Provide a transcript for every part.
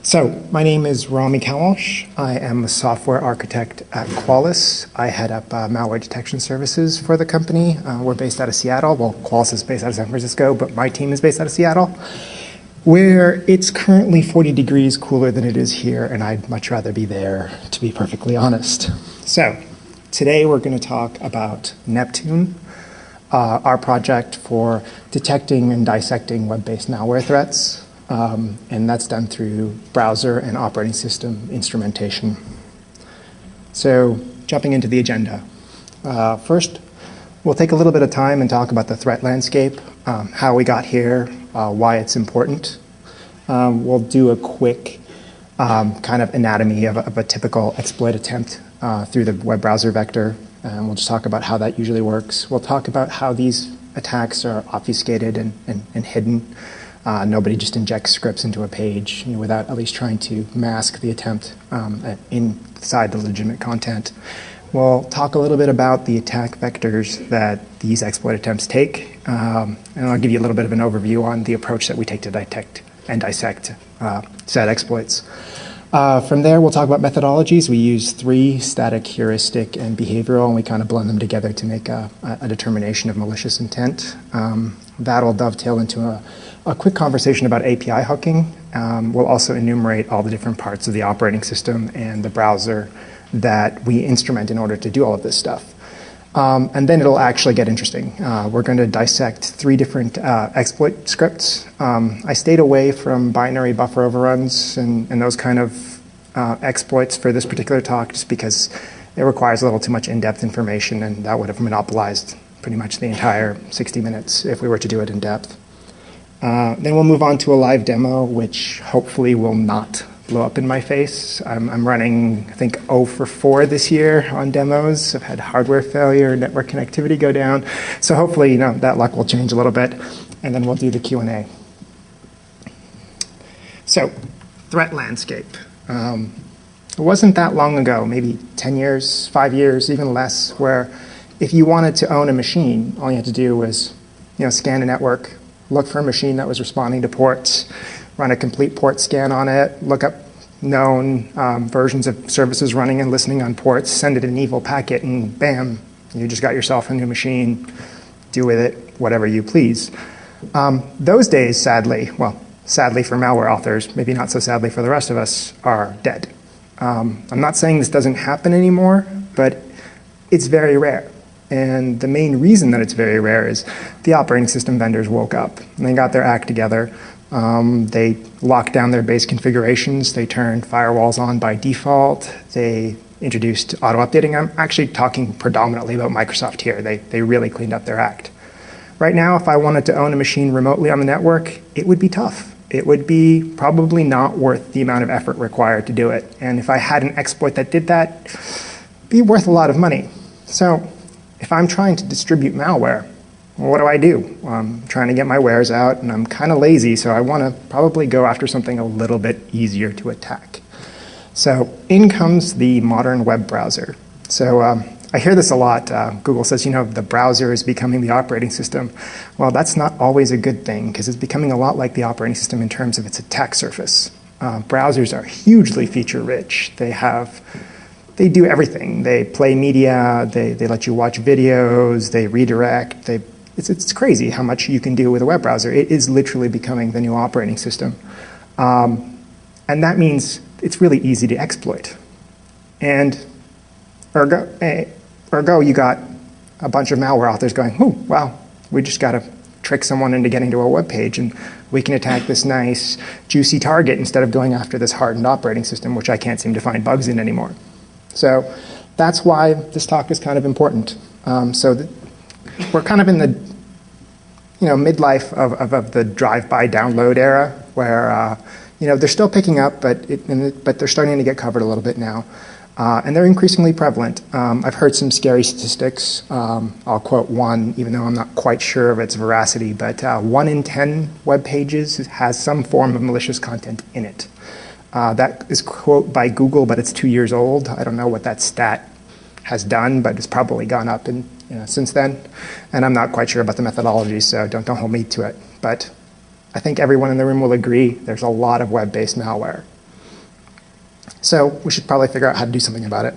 So, my name is Rami Kawach. I am a software architect at Qualys. I head up malware detection services for the company. We're based out of Seattle. Well, Qualys is based out of San Francisco, but my team is based out of Seattle, where it's currently 40 degrees cooler than it is here, and I'd much rather be there, to be perfectly honest. So, today we're going to talk about Neptune, our project for detecting and dissecting web-based malware threats. And that's done through browser and operating system instrumentation. So, jumping into the agenda. First, we'll take a little bit of time and talk about the threat landscape, how we got here, why it's important. We'll do a quick kind of anatomy of a typical exploit attempt through the web browser vector, and we'll just talk about how that usually works. We'll talk about how these attacks are obfuscated and hidden. Nobody just injects scripts into a page without at least trying to mask the attempt inside the legitimate content. We'll talk a little bit about the attack vectors that these exploit attempts take, and I'll give you a little bit of an overview on the approach that we take to detect and dissect said exploits. From there, we'll talk about methodologies. We use 3: static, heuristic, and behavioral, and we kind of blend them together to make a determination of malicious intent. That'll dovetail into a quick conversation about API hooking. We'll also enumerate all the different parts of the operating system and the browser that we instrument in order to do all of this stuff. And then it'll actually get interesting. We're going to dissect 3 different exploit scripts. I stayed away from binary buffer overruns and those kind of exploits for this particular talk just because it requires a little too much in-depth information, and that would have monopolized pretty much the entire 60 minutes if we were to do it in depth. Then we'll move on to a live demo, which hopefully will not blow up in my face. I'm running, I think, 0 for 4 this year on demos. I've had hardware failure, network connectivity go down. So hopefully, that luck will change a little bit, and then we'll do the Q&A. So, threat landscape. It wasn't that long ago, maybe 10 years, 5 years, even less, where if you wanted to own a machine, all you had to do was, scan a network, look for a machine that was responding to ports, run a complete port scan on it, look up known versions of services running and listening on ports, send it an evil packet, and bam, you just got yourself a new machine. Do with it whatever you please. Those days, sadly for malware authors, maybe not so sadly for the rest of us, are dead. I'm not saying this doesn't happen anymore, but it's very rare. And the main reason that it's very rare is the operating system vendors woke up and they got their act together. They locked down their base configurations. They turned firewalls on by default. They introduced auto-updating. I'm actually talking predominantly about Microsoft here. They really cleaned up their act. Right now, if I wanted to own a machine remotely on the network, it would be tough. It would be probably not worth the amount of effort required to do it. And if I had an exploit that did that, it'd be worth a lot of money. So, if I'm trying to distribute malware, well, what do? I'm trying to get my wares out, and I'm kind of lazy, so I want to probably go after something a little bit easier to attack. So in comes the modern web browser. So I hear this a lot. Google says, the browser is becoming the operating system. Well, that's not always a good thing, because it's becoming a lot like the operating system in terms of its attack surface. Browsers are hugely feature-rich. They do everything. They play media, they let you watch videos, they redirect. It's crazy how much you can do with a web browser. It is literally becoming the new operating system. And that means it's really easy to exploit. And ergo you got a bunch of malware authors going, wow, we just got to trick someone into getting to a web page, and we can attack this nice, juicy target instead of going after this hardened operating system, which I can't seem to find bugs in anymore. So that's why this talk is kind of important. We're kind of in the midlife of the drive-by download era, where they're still picking up, but they're starting to get covered a little bit now, and they're increasingly prevalent. I've heard some scary statistics. I'll quote one, even though I'm not quite sure of its veracity, but 1 in 10 web pages has some form of malicious content in it. That is quote by Google, but it's 2 years old. I don't know what that stat has done, but it's probably gone up since then. And I'm not quite sure about the methodology, so don't hold me to it. But I think everyone in the room will agree there's a lot of web-based malware. So we should probably figure out how to do something about it.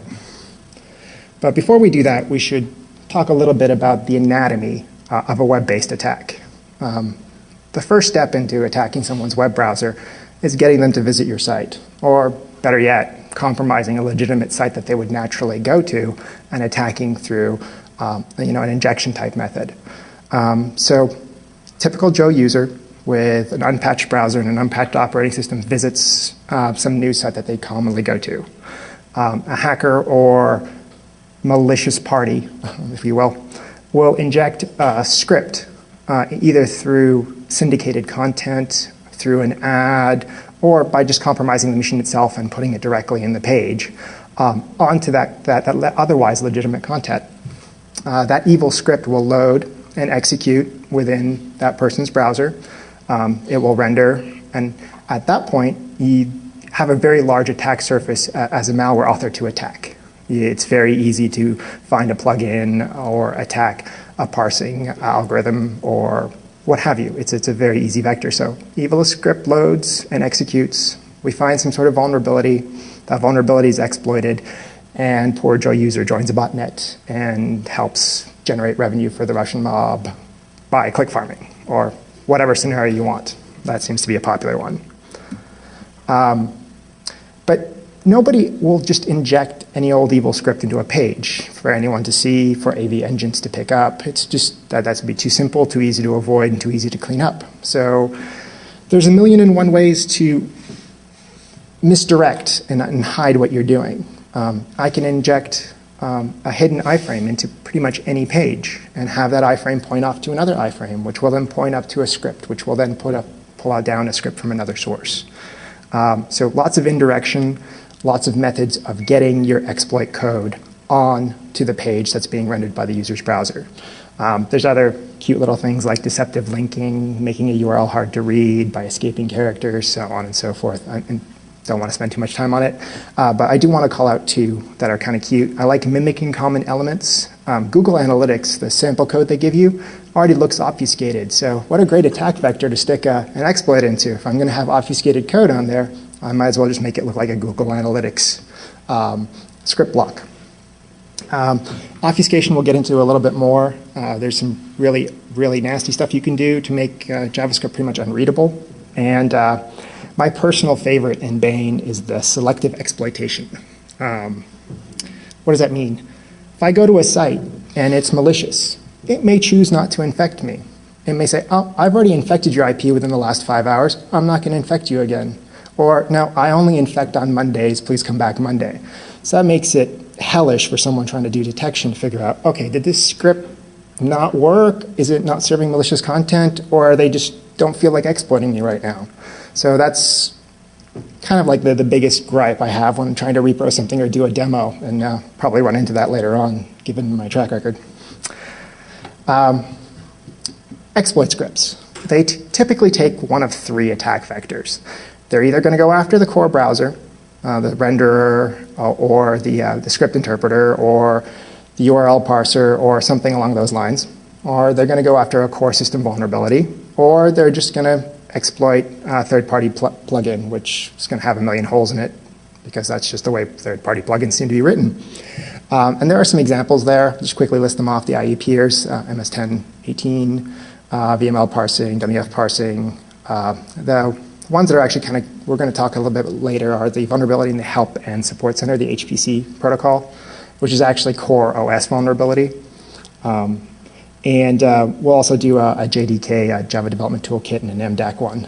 But before we do that, we should talk a little bit about the anatomy of a web-based attack. The first step into attacking someone's web browser is getting them to visit your site, or better yet, compromising a legitimate site that they would naturally go to and attacking through an injection type method. So typical Joe user with an unpatched browser and an unpatched operating system visits some news site that they commonly go to. A hacker or malicious party, if you will inject a script either through syndicated content, through an ad, or by just compromising the machine itself and putting it directly in the page onto that otherwise legitimate content. That evil script will load and execute within that person's browser. It will render, and at that point, you have a very large attack surface as a malware author to attack. It's very easy to find a plugin or attack a parsing algorithm or what have you. It's a very easy vector. So evil script loads and executes. We find some sort of vulnerability. That vulnerability is exploited, and poor Joe user joins a botnet and helps generate revenue for the Russian mob by click farming or whatever scenario you want. That seems to be a popular one. But nobody will just inject any old evil script into a page for anyone to see, for AV engines to pick up. It's just that would be too simple, too easy to avoid, and too easy to clean up. So there's 1,000,001 ways to misdirect and hide what you're doing. I can inject a hidden iframe into pretty much any page and have that iframe point off to another iframe, which will then point up to a script, which will then pull out down a script from another source. So lots of indirection, lots of methods of getting your exploit code on to the page that's being rendered by the user's browser. There's other cute little things like deceptive linking, making a URL hard to read by escaping characters, so on and so forth. And don't want to spend too much time on it, but I do want to call out two that are kind of cute. I like mimicking common elements. Google Analytics, the sample code they give you, already looks obfuscated. So what a great attack vector to stick an exploit into. If I'm going to have obfuscated code on there, I might as well just make it look like a Google Analytics script block. Obfuscation we'll get into a little bit more. There's some really, really nasty stuff you can do to make JavaScript pretty much unreadable. And my personal favorite in Bane is the selective exploitation. What does that mean? If I go to a site and it's malicious, it may choose not to infect me. It may say, oh, I've already infected your IP within the last 5 hours. I'm not going to infect you again. Or, no, I only infect on Mondays. Please come back Monday. So that makes it hellish for someone trying to do detection to figure out, okay, did this script not work? Is it not serving malicious content? Or they just don't feel like exploiting me right now? So that's kind of like the biggest gripe I have when I'm trying to repro something or do a demo, and probably run into that later on, given my track record. Exploit scripts. They typically take one of three attack vectors. They're either going to go after the core browser, the renderer, or the script interpreter, or the URL parser, or something along those lines. Or they're going to go after a core system vulnerability, or they're just going to exploit a third-party plugin, which is going to have 1,000,000 holes in it, because that's just the way third-party plugins seem to be written. And there are some examples there. I'll just quickly list them off. The IE peers, MS-1018, VML parsing, WF parsing. The ones that are actually kind of, we're going to talk a little bit later, are the vulnerability in the help and support center, the HPC protocol, which is actually core OS vulnerability. And we'll also do a JDK, a Java Development Toolkit, and an MDAC one.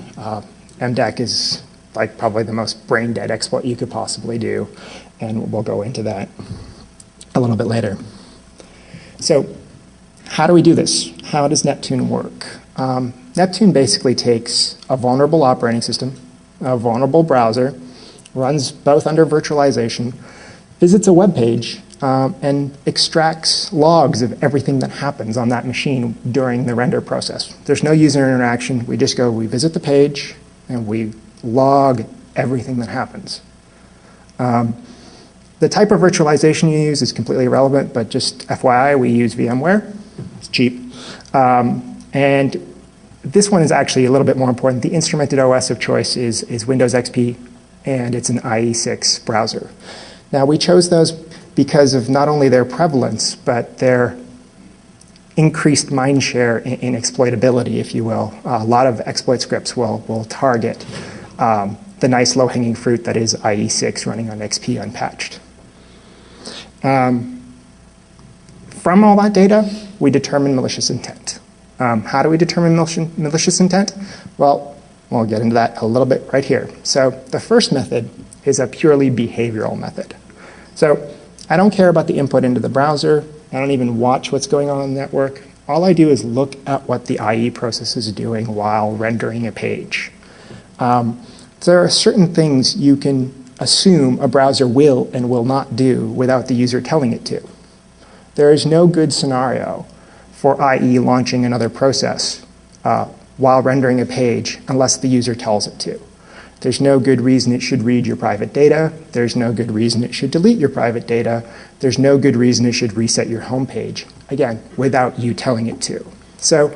MDAC is like probably the most brain-dead exploit you could possibly do, and we'll go into that a little bit later. So how do we do this? How does Neptune work? Neptune basically takes a vulnerable operating system, a vulnerable browser, runs both under virtualization, visits a web page, and extracts logs of everything that happens on that machine during the render process. There's no user interaction. We just go, we visit the page, and we log everything that happens. The type of virtualization you use is completely irrelevant, but just FYI, we use VMware. It's cheap. And this one is actually a little bit more important. The instrumented OS of choice is Windows XP and it's an IE6 browser. Now, we chose those because of not only their prevalence, but their increased mindshare in exploitability, if you will. A lot of exploit scripts will target the nice low-hanging fruit that is IE6 running on XP unpatched. From all that data, we determine malicious intent. How do we determine malicious intent? Well, we'll get into that a little bit right here. So the first method is a purely behavioral method. So I don't care about the input into the browser. I don't even watch what's going on the network. All I do is look at what the IE process is doing while rendering a page. There are certain things you can assume a browser will and will not do without the user telling it to. There is no good scenario for IE launching another process while rendering a page unless the user tells it to. There's no good reason it should read your private data. There's no good reason it should delete your private data. There's no good reason it should reset your home page, again, without you telling it to. So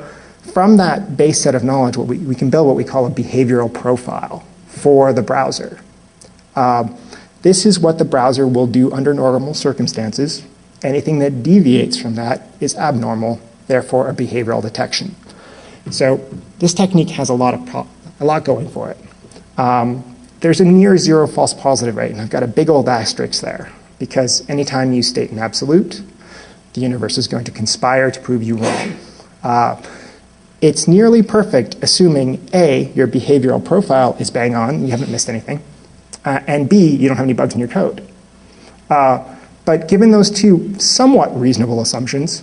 from that base set of knowledge, we can build what we call a behavioral profile for the browser. This is what the browser will do under normal circumstances. Anything that deviates from that is abnormal, therefore a behavioral detection. So this technique has a lot going for it. There's a near zero false positive rate, and I've got a big old asterisk there, because anytime you state an absolute, the universe is going to conspire to prove you wrong. It's nearly perfect, assuming A, your behavioral profile is bang on, you haven't missed anything, and B, you don't have any bugs in your code. But given those two somewhat reasonable assumptions,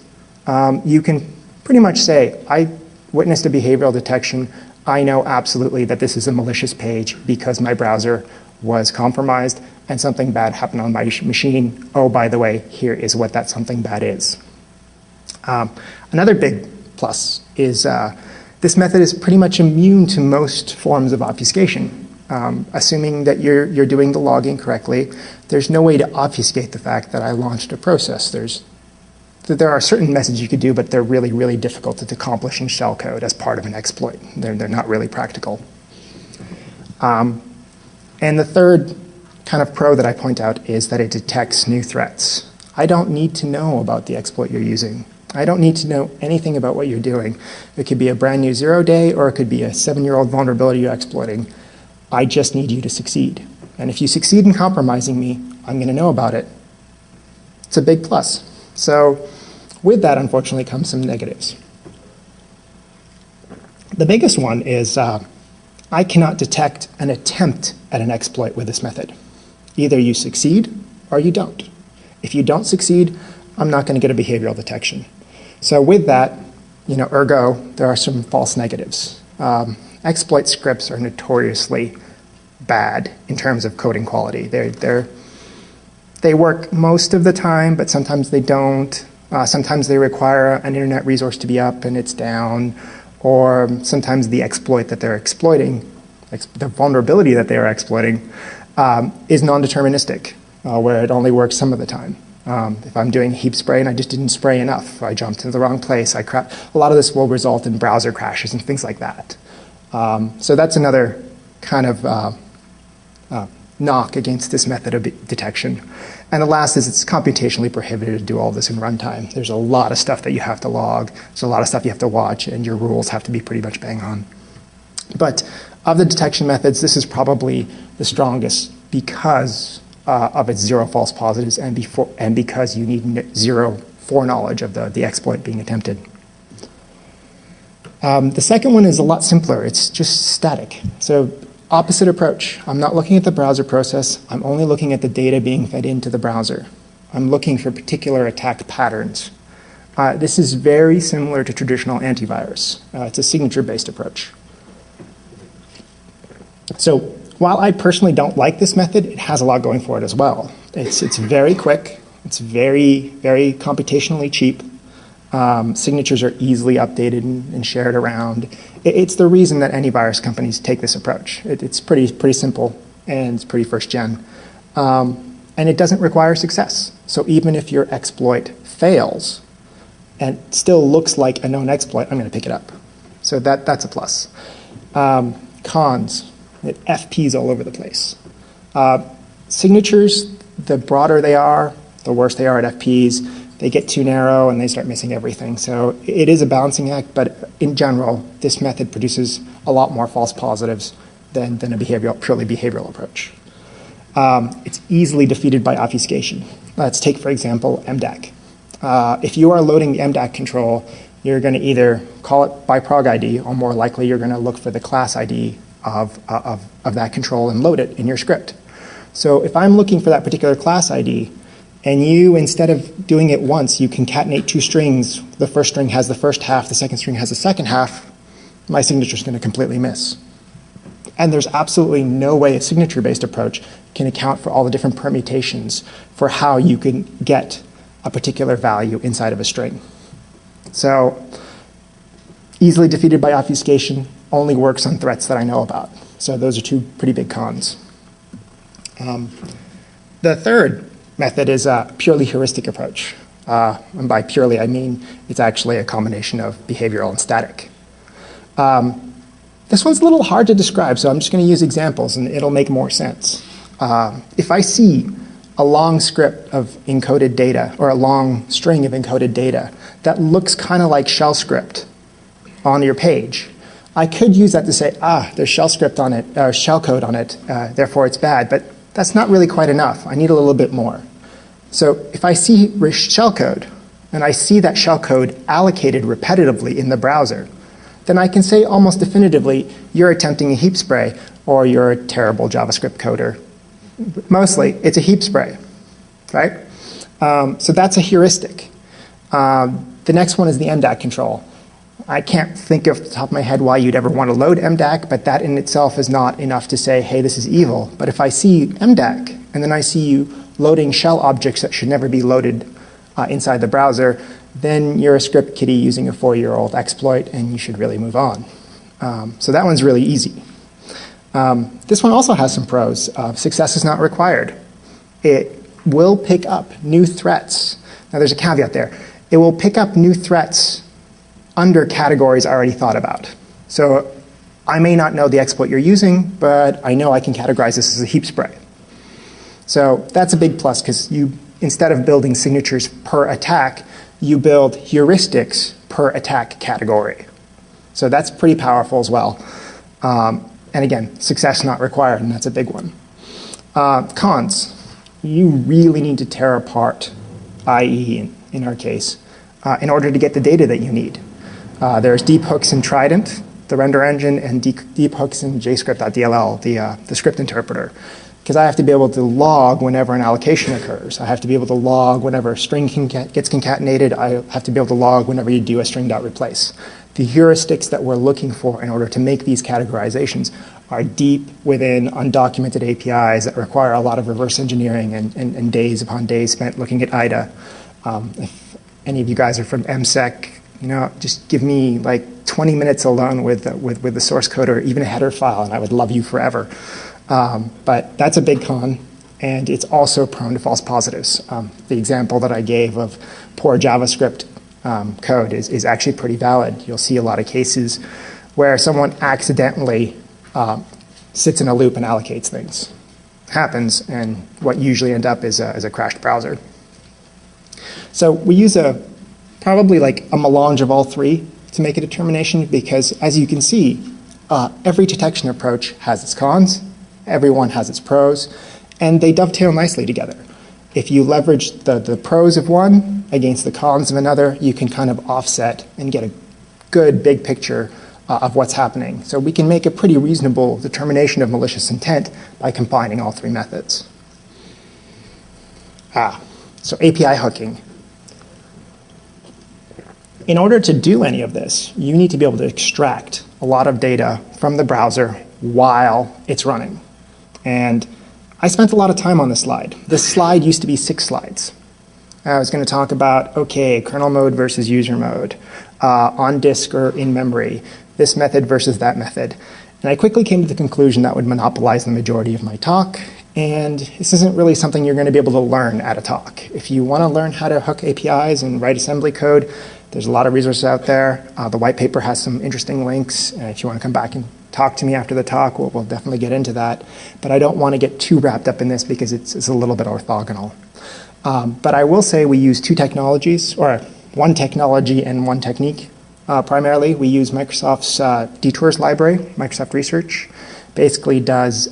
you can pretty much say, I witnessed a behavioral detection. I know absolutely that this is a malicious page because my browser was compromised and something bad happened on my machine. Oh, by the way, here is what that something bad is. Another big plus is this method is pretty much immune to most forms of obfuscation. Assuming that you're doing the logging correctly, there's no way to obfuscate the fact that I launched a process. There are certain methods you could do, but they're really, really difficult to accomplish in shellcode as part of an exploit. They're not really practical. And the third kind of pro that I point out is that it detects new threats. I don't need to know about the exploit you're using. I don't need to know anything about what you're doing. It could be a brand new 0-day, or it could be a 7-year-old vulnerability you're exploiting. I just need you to succeed. And if you succeed in compromising me, I'm going to know about it. It's a big plus. So with that, unfortunately, comes some negatives. The biggest one is I cannot detect an attempt at an exploit with this method. Either you succeed or you don't. If you don't succeed, I'm not going to get a behavioral detection. So with that, ergo, there are some false negatives. Exploit scripts are notoriously bad in terms of coding quality. They work most of the time, but sometimes they don't. Sometimes they require an internet resource to be up and it's down, or sometimes the exploit that they're exploiting, the vulnerability that they are exploiting, is non-deterministic, where it only works some of the time. If I'm doing heap spray and I just didn't spray enough, I jumped into the wrong place, a lot of this will result in browser crashes and things like that. So that's another kind of knock against this method of detection. And the last is it's computationally prohibited to do all this in runtime. There's a lot of stuff that you have to log. There's a lot of stuff you have to watch, and your rules have to be pretty much bang on. But of the detection methods, this is probably the strongest because of its zero false positives and because you need zero foreknowledge of the exploit being attempted. The second one is a lot simpler. It's just static. So opposite approach. I'm not looking at the browser process. I'm only looking at the data being fed into the browser. I'm looking for particular attack patterns. This is very similar to traditional antivirus. It's a signature-based approach. So while I personally don't like this method, it has a lot going for it as well. It's very quick. It's very, very computationally cheap. Signatures are easily updated and shared around. It's the reason that antivirus companies take this approach. It's pretty simple, and it's pretty first gen. And it doesn't require success. So even if your exploit fails and still looks like a known exploit, I'm going to pick it up. So that's a plus. Cons, it FPs all over the place. Signatures, the broader they are, the worse they are at FPs. They get too narrow and they start missing everything. So it is a balancing act, but in general, this method produces a lot more false positives than a purely behavioral approach. It's easily defeated by obfuscation. Let's take, for example, MDAC. If you are loading the MDAC control, you're going to either call it by prog ID, or more likely you're going to look for the class ID of that control and load it in your script. So if I'm looking for that particular class ID, and you, instead of doing it once, you concatenate two strings, the first string has the first half, the second string has the second half, my signature is going to completely miss. And there's absolutely no way a signature-based approach can account for all the different permutations for how you can get a particular value inside of a string. So easily defeated by obfuscation, only works on threats that I know about. So those are two pretty big cons. The third method is a purely heuristic approach. And by purely, I mean it's actually a combination of behavioral and static. This one's a little hard to describe, so I'm just going to use examples and it'll make more sense. If I see a long script of encoded data, or a long string of encoded data that looks kind of like shell script on your page, I could use that to say, there's shell script on it, or shell code on it, therefore it's bad, but that's not really quite enough. I need a little bit more. So if I see shellcode, and I see that shellcode allocated repetitively in the browser, then I can say almost definitively, you're attempting a heap spray, or you're a terrible JavaScript coder. Mostly, it's a heap spray, right? So that's a heuristic. The next one is the MDAC control. I can't think off the top of my head why you'd ever want to load MDAC, but that in itself is not enough to say, hey, this is evil. But if I see MDAC, and then I see you loading shell objects that should never be loaded inside the browser, then you're a script kiddie using a 4-year-old exploit, and you should really move on. So that one's really easy. This one also has some pros. Success is not required. It will pick up new threats. Now there's a caveat there. It will pick up new threats under categories I already thought about. So I may not know the exploit you're using, but I know I can categorize this as a heap spray. So that's a big plus, because you, instead of building signatures per attack, you build heuristics per attack category. So that's pretty powerful as well. And again, success not required, and that's a big one. Cons, you really need to tear apart IE, in our case, in order to get the data that you need. There's deep hooks in Trident, the render engine, and deep hooks in JScript.dll, the script interpreter. Because I have to be able to log whenever an allocation occurs. I have to be able to log whenever a string gets concatenated. I have to be able to log whenever you do a string.replace. The heuristics that we're looking for in order to make these categorizations are deep within undocumented APIs that require a lot of reverse engineering and days upon days spent looking at IDA. If any of you guys are from MSec, just give me like 20 minutes alone with the source code or even a header file, and I would love you forever. But that's a big con, and it's also prone to false positives. The example that I gave of poor JavaScript code is actually pretty valid. You'll see a lot of cases where someone accidentally sits in a loop and allocates things. Happens, and what usually end up is a crashed browser. So we use probably like a melange of all three to make a determination, because as you can see, every detection approach has its cons, everyone has its pros, and they dovetail nicely together. If you leverage the pros of one against the cons of another, you can kind of offset and get a good big picture of what's happening. So we can make a pretty reasonable determination of malicious intent by combining all three methods. So API hooking. In order to do any of this, you need to be able to extract a lot of data from the browser while it's running. And I spent a lot of time on this slide. This slide used to be 6 slides. I was going to talk about, okay, kernel mode versus user mode, on disk or in memory, this method versus that method. And I quickly came to the conclusion that would monopolize the majority of my talk, and this isn't really something you're going to be able to learn at a talk. If you want to learn how to hook APIs and write assembly code, there's a lot of resources out there. The white paper has some interesting links. If you want to come back and talk to me after the talk. We'll definitely get into that. But I don't want to get too wrapped up in this because it's a little bit orthogonal. But I will say we use two technologies, or one technology and one technique. Primarily, we use Microsoft's Detours library, Microsoft Research. Basically does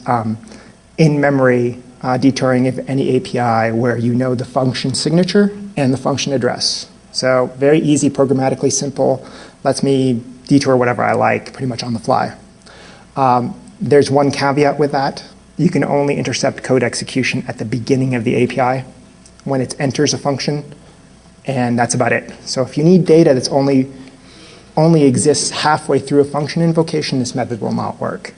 in-memory detouring of any API where you know the function signature and the function address. So very easy, programmatically simple, lets me detour whatever I like pretty much on the fly. There's one caveat with that. You can only intercept code execution at the beginning of the API when it enters a function, and that's about it. So if you need data that's only exists halfway through a function invocation, this method will not work.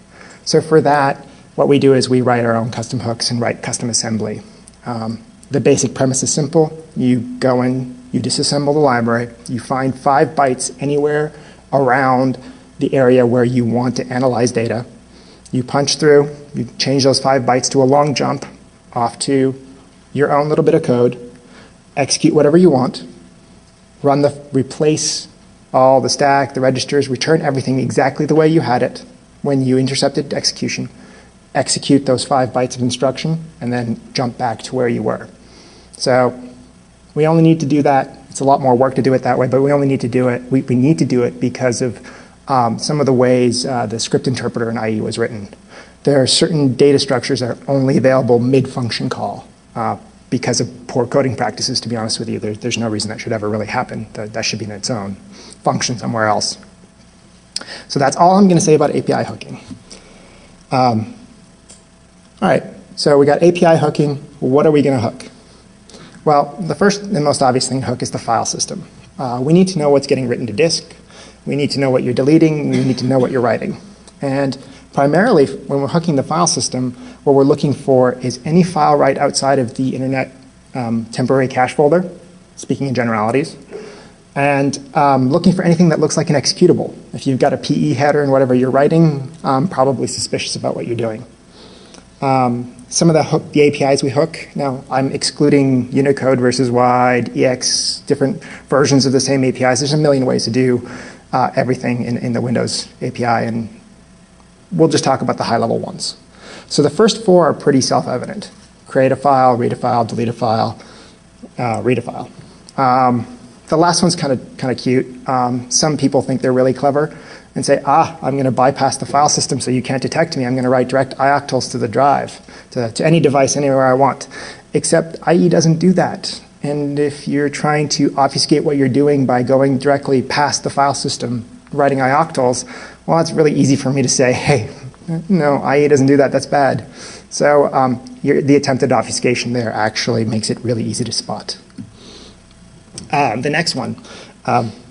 So for that, what we do is we write our own custom hooks and write custom assembly. The basic premise is simple. You go in, you disassemble the library, you find 5 bytes anywhere around the area where you want to analyze data. You punch through, you change those 5 bytes to a long jump off to your own little bit of code, execute whatever you want, replace all the stack, the registers, return everything exactly the way you had it when you intercepted execution, execute those 5 bytes of instruction, and then jump back to where you were. So we only need to do that. It's a lot more work to do it that way, but we only need to do it. We need to do it because of some of the ways the script interpreter in IE was written. There are certain data structures that are only available mid-function call because of poor coding practices, to be honest with you. There's no reason that should ever really happen. That should be in its own function somewhere else. So that's all I'm going to say about API hooking. All right, so we got API hooking. What are we going to hook? Well, the first and most obvious thing to hook is the file system. We need to know what's getting written to disk. We need to know what you're deleting. We need to know what you're writing. And primarily, when we're hooking the file system, what we're looking for is any file write outside of the internet temporary cache folder, speaking in generalities, and looking for anything that looks like an executable. If you've got a PE header in whatever you're writing, I'm probably suspicious about what you're doing. Some of the APIs we hook, now I'm excluding Unicode versus wide, EX, different versions of the same APIs. There's a million ways to do everything in the Windows API, and we'll just talk about the high-level ones. So the first 4 are pretty self-evident. Create a file, read a file, delete a file, read a file. The last one's kind of cute. Some people think they're really clever and say, I'm going to bypass the file system so you can't detect me. I'm going to write direct ioctls to the drive, to any device anywhere I want. Except IE doesn't do that. And if you're trying to obfuscate what you're doing by going directly past the file system, writing ioctls, well, it's really easy for me to say, hey, no, IE doesn't do that. That's bad. So the attempted obfuscation there actually makes it really easy to spot. The next one,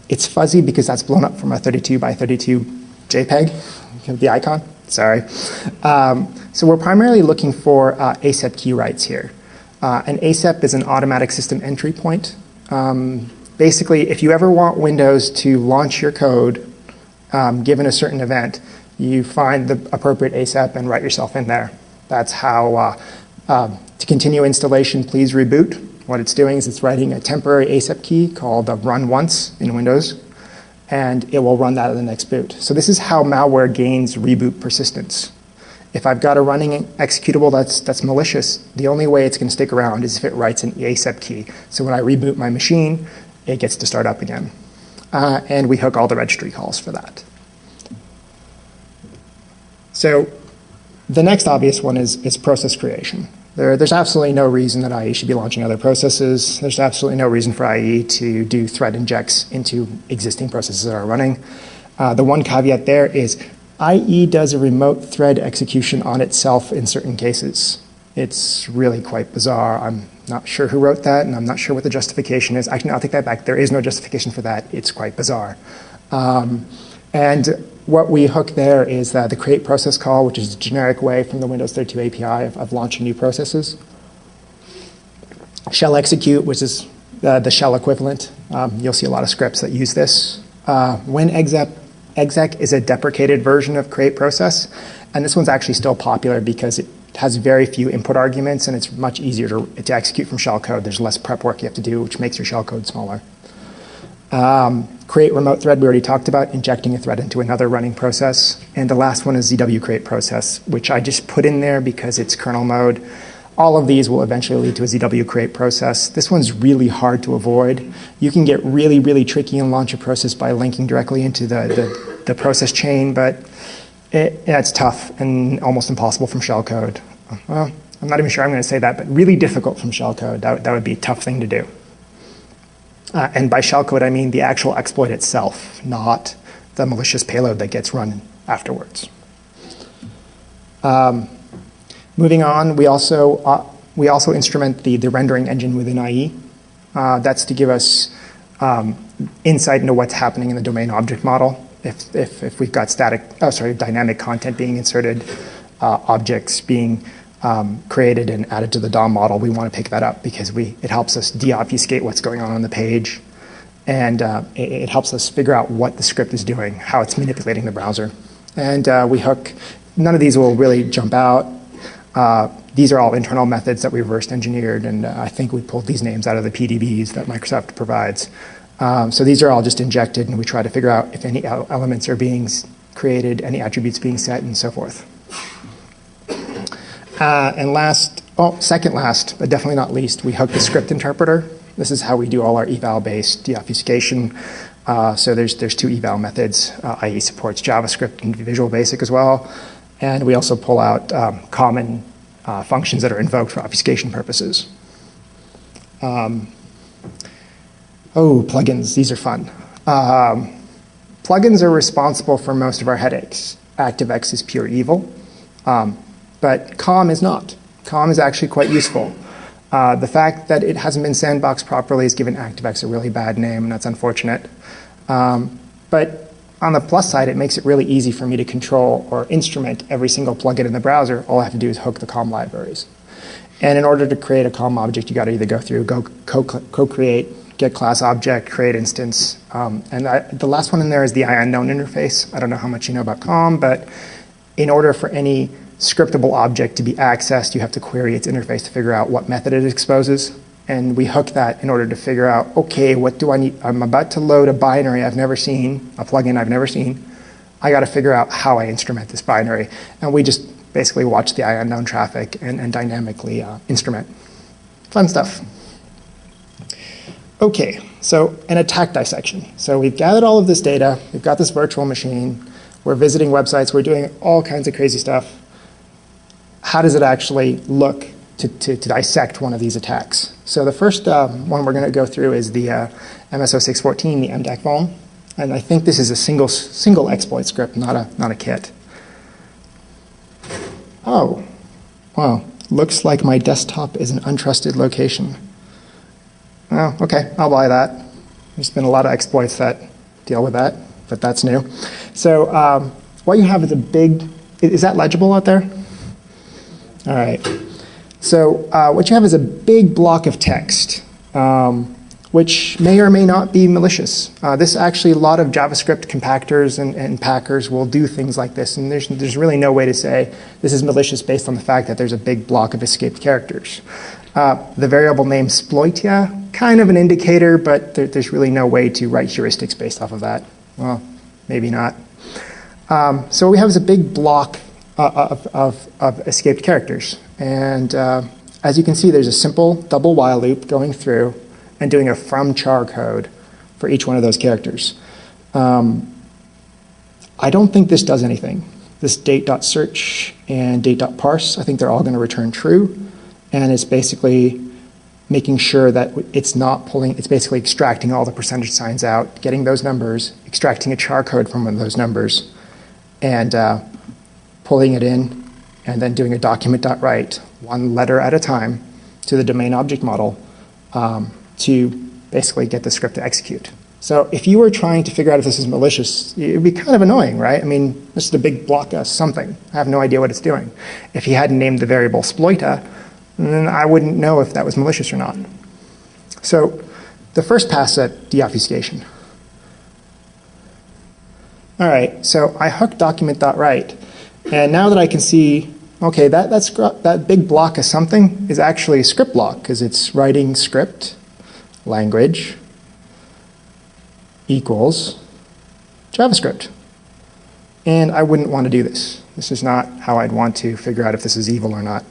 it's fuzzy because that's blown up from a 32 by 32 JPEG, the icon, sorry. So we're primarily looking for ASEP key writes here. An ASEP is an automatic system entry point. Basically, if you ever want Windows to launch your code, given a certain event, you find the appropriate ASEP and write yourself in there. That's how, to continue installation, please reboot. What it's doing is it's writing a temporary ASEP key called run once in Windows, and it will run that at the next boot. So this is how malware gains reboot persistence. If I've got a running executable that's malicious, the only way it's going to stick around is if it writes an ASEP key. So when I reboot my machine, it gets to start up again. And we hook all the registry calls for that. So the next obvious one is process creation. There's absolutely no reason that IE should be launching other processes. There's absolutely no reason for IE to do thread injects into existing processes that are running. The one caveat there is IE does a remote thread execution on itself in certain cases. It's really quite bizarre. I'm not sure who wrote that, and I'm not sure what the justification is. Actually, I'll take that back. There is no justification for that. It's quite bizarre. And what we hook there is the create process call, which is a generic way from the Windows 32 API of launching new processes. Shell execute, which is the shell equivalent. You'll see a lot of scripts that use this. When exec is a deprecated version of create process, and this one's actually still popular because it has very few input arguments and it's much easier to execute from shell code. There's less prep work you have to do, which makes your shell code smaller. Create remote thread we already talked about, injecting a thread into another running process. And the last one is ZW create process, which I just put in there because it's kernel mode. All of these will eventually lead to a ZW create process. This one's really hard to avoid. You can get really, really tricky and launch a process by linking directly into the process chain, but it's tough and almost impossible from shellcode. Well, I'm not even sure I'm going to say that, but really difficult from shellcode. That would be a tough thing to do. And by shellcode, I mean the actual exploit itself, not the malicious payload that gets run afterwards. Moving on, we also instrument the rendering engine within IE. That's to give us insight into what's happening in the domain object model. If we've got dynamic content being inserted, objects being created and added to the DOM model, we want to pick that up because it helps us deobfuscate what's going on the page, and it helps us figure out what the script is doing, how it's manipulating the browser. And we hook, none of these will really jump out. These are all internal methods that we reverse engineered, and I think we pulled these names out of the PDBs that Microsoft provides. So these are all just injected, and we try to figure out if any elements are being created, any attributes being set, and so forth. And second last, but definitely not least, we hook the script interpreter. This is how we do all our eval-based deobfuscation. So there's two eval methods. IE supports JavaScript and Visual Basic as well. And we also pull out common functions that are invoked for obfuscation purposes. Plugins, these are fun. Plugins are responsible for most of our headaches. ActiveX is pure evil. But COM is not. COM is actually quite useful. The fact that it hasn't been sandboxed properly has given ActiveX a really bad name, and that's unfortunate. But on the plus side, it makes it really easy for me to control or instrument every single plugin in the browser. All I have to do is hook the COM libraries. And in order to create a COM object, you got to either go through co-create, get class object, create instance. The last one in there is the IUnknown interface. I don't know how much you know about COM, but in order for any scriptable object to be accessed, you have to query its interface to figure out what method it exposes. And we hook that in order to figure out, okay, what do I need? I'm about to load a binary I've never seen, a plugin I've never seen. I got to figure out how I instrument this binary. And we just basically watch the IUnknown traffic and dynamically instrument. Fun stuff. Okay, so an attack dissection. So we've gathered all of this data. We've got this virtual machine. We're visiting websites. We're doing all kinds of crazy stuff. How does it actually look to dissect one of these attacks? So the first one we're going to go through is the MSO614, the MDAC vuln. And I think this is a single exploit script, not a kit. Oh, wow. Looks like my desktop is an untrusted location. Oh, okay, I'll buy that. There's been a lot of exploits that deal with that, but that's new. So what you have is a big, is that legible out there? All right. So what you have is a big block of text, which may or may not be malicious. This actually, a lot of JavaScript compactors and packers will do things like this, and there's really no way to say this is malicious based on the fact that there's a big block of escaped characters. The variable name sploitia, kind of an indicator, but there's really no way to write heuristics based off of that. Well, maybe not. So what we have is a big block of escaped characters. And as you can see, there's a simple double while loop going through and doing a from char code for each one of those characters. I don't think this does anything. This date.search and date.parse, I think they're all going to return true. And it's basically making sure that it's not pulling, it's basically extracting all the percentage signs out, getting those numbers, extracting a char code from one of those numbers, and pulling it in, and then doing a document.write, one letter at a time, to the domain object model to basically get the script to execute. So if you were trying to figure out if this is malicious, it would be kind of annoying, right? I mean, this is a big block of something. I have no idea what it's doing. If he hadn't named the variable sploita, then I wouldn't know if that was malicious or not. So the first pass at deobfuscation. All right, so I hooked document.write. And now that I can see, okay, that big block of something is actually a script block because it's writing script, language, equals JavaScript. And I wouldn't want to do this. This is not how I'd want to figure out if this is evil or not.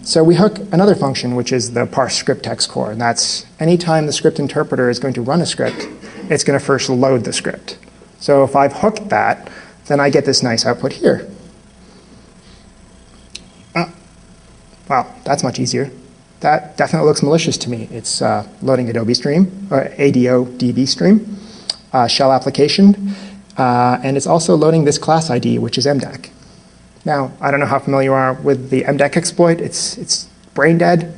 So we hook another function, which is the parse script text core, and that's anytime the script interpreter is going to run a script, it's going to first load the script. So if I've hooked that, then I get this nice output here. Wow, that's much easier. That definitely looks malicious to me. It's loading Adobe Stream, or ADO-DB Stream, shell application, and it's also loading this class ID, which is MDAC. Now, I don't know how familiar you are with the MDAC exploit. It's brain dead.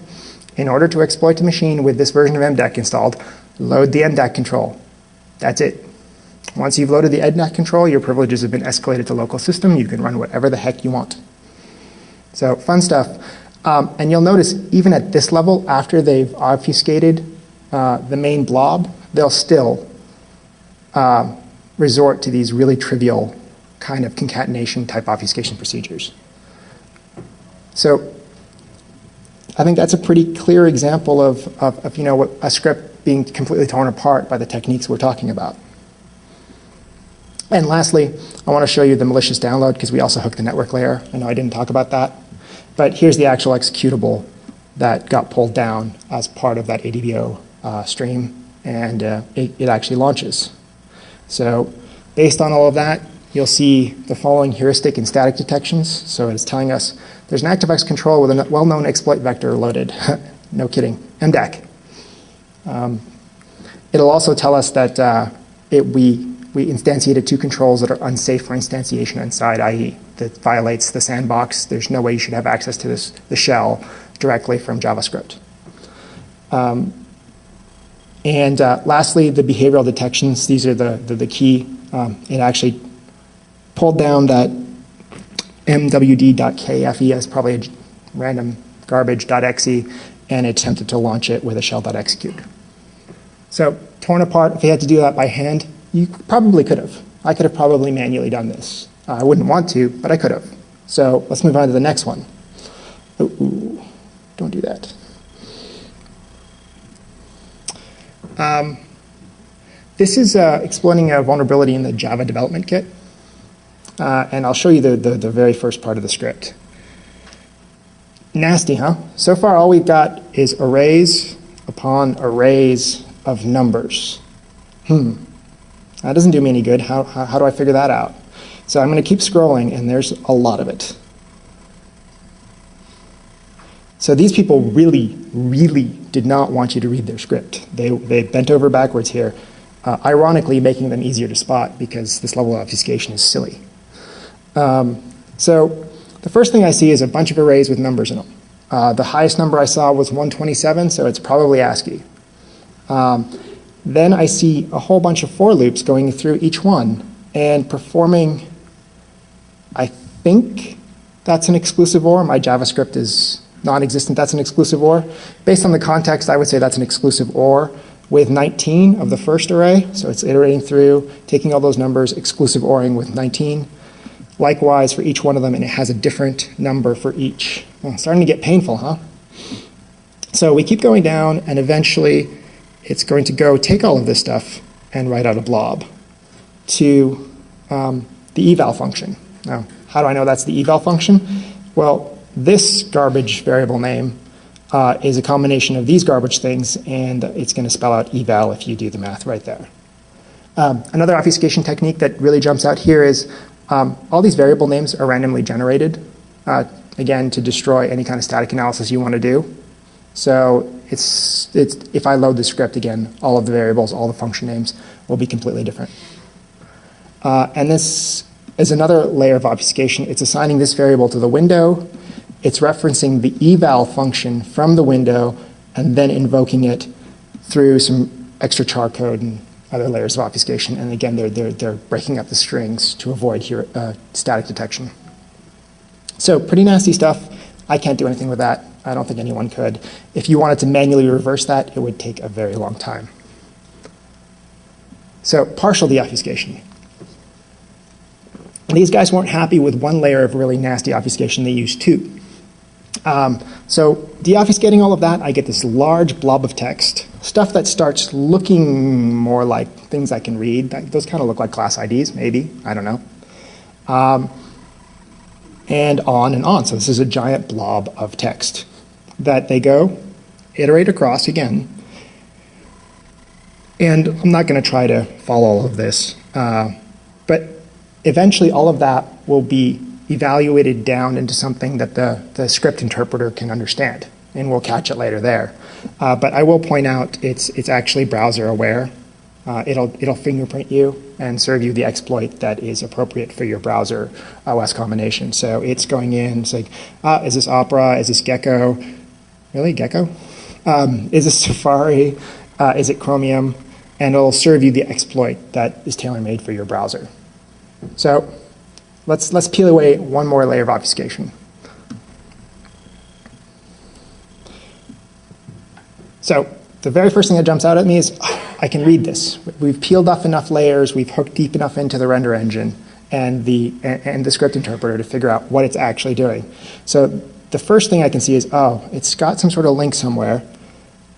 In order to exploit a machine with this version of MDAC installed, load the MDAC control. That's it. Once you've loaded the MDAC control, your privileges have been escalated to local system. You can run whatever the heck you want. So fun stuff. And you'll notice even at this level, after they've obfuscated the main blob, they'll still resort to these really trivial kind of concatenation type obfuscation procedures. So I think that's a pretty clear example of what a script being completely torn apart by the techniques we're talking about. And lastly, I want to show you the malicious download because we also hooked the network layer. I know I didn't talk about that, but here's the actual executable that got pulled down as part of that ADBO stream, and it actually launches. So based on all of that, you'll see the following heuristic and static detections. So it's telling us there's an ActiveX control with a well-known exploit vector loaded. No kidding, MDAC. It'll also tell us that we instantiated two controls that are unsafe for instantiation inside, i.e. that violates the sandbox. There's no way you should have access to the shell directly from JavaScript. Lastly, the behavioral detections. These are the key. It actually pulled down that mwd.kfe as probably a random garbage.exe, and it attempted to launch it with a shell.execute. So torn apart, if you had to do that by hand, you probably could have. I could have probably manually done this. I wouldn't want to, but I could have. So let's move on to the next one. Ooh, don't do that. This is exploiting a vulnerability in the Java development kit. And I'll show you the very first part of the script. Nasty, huh? So far all we've got is arrays upon arrays of numbers. That doesn't do me any good. How do I figure that out? So I'm going to keep scrolling, and there's a lot of it. So these people really, really did not want you to read their script. They bent over backwards here, ironically making them easier to spot because this level of obfuscation is silly. So the first thing I see is a bunch of arrays with numbers in them. The highest number I saw was 127, so it's probably ASCII. Then I see a whole bunch of for loops going through each one and performing, I think that's an exclusive OR. My JavaScript is non-existent. That's an exclusive OR. Based on the context, I would say that's an exclusive OR with 19 of the first array. So it's iterating through, taking all those numbers, exclusive ORing with 19. Likewise for each one of them, and it has a different number for each. Well, it's starting to get painful, huh? So we keep going down, and eventually it's going to go take all of this stuff and write out a blob to the eval function. Now, how do I know that's the eval function? Well, this garbage variable name is a combination of these garbage things, and it's going to spell out eval if you do the math right there. Another obfuscation technique that really jumps out here is all these variable names are randomly generated, again, to destroy any kind of static analysis you want to do. So if I load the script again, all of the variables, all the function names will be completely different. And this is another layer of obfuscation. It's assigning this variable to the window. It's referencing the eval function from the window and then invoking it through some extra char code and other layers of obfuscation. And again, they're breaking up the strings to avoid static detection. So pretty nasty stuff. I can't do anything with that. I don't think anyone could. If you wanted to manually reverse that, it would take a very long time. So partial deobfuscation. These guys weren't happy with one layer of really nasty obfuscation. They used two. So deobfuscating all of that, I get this large blob of text stuff that starts looking more like things I can read. Those kind of look like class IDs, maybe. I don't know. And on. So this is a giant blob of text that they go, iterate across again. And I'm not going to try to follow all of this. But eventually all of that will be evaluated down into something that the script interpreter can understand. And we'll catch it later there. But I will point out it's actually browser aware. It'll fingerprint you and serve you the exploit that is appropriate for your browser OS combination. So it's going in, it's like, is this Opera? Is this Gecko? Really, Gecko? Is this Safari? Is it Chromium? And it'll serve you the exploit that is tailor-made for your browser. So let's peel away one more layer of obfuscation. So the very first thing that jumps out at me is, I can read this. We've peeled off enough layers, we've hooked deep enough into the render engine and the script interpreter to figure out what it's actually doing. So the first thing I can see is, oh, it's got some sort of link somewhere,